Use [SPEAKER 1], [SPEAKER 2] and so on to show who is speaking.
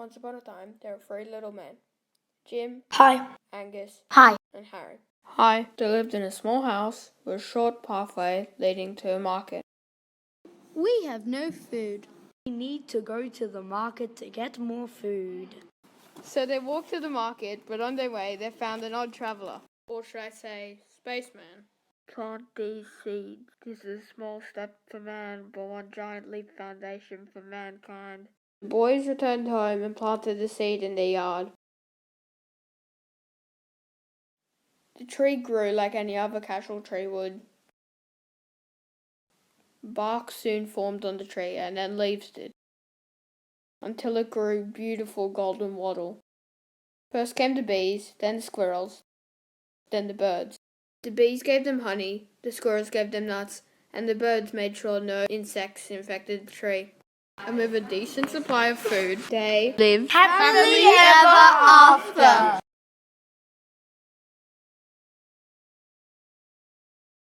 [SPEAKER 1] Once upon a time, there were three little men. Jim,
[SPEAKER 2] Hi.
[SPEAKER 1] Angus,
[SPEAKER 2] Hi.
[SPEAKER 1] and Harry. Hi. They lived in a small house with a short pathway leading to a market.
[SPEAKER 3] We have no food.
[SPEAKER 2] We need to go to the market to get more food.
[SPEAKER 1] So they walked to the market, but on their way they found an odd traveller. Or should I say, spaceman.
[SPEAKER 4] Plant these seeds. This is a small step for man, but one giant leap foundation for mankind.
[SPEAKER 1] The boys returned home and planted the seed in their yard. The tree grew like any other casual tree would. Bark soon formed on the tree, and then leaves did, until it grew beautiful golden wattle. First came the bees, then the squirrels, then the birds. The bees gave them honey, the squirrels gave them nuts, and the birds made sure no insects infected the tree. And with a decent supply of food, they lived
[SPEAKER 2] Happily ever after.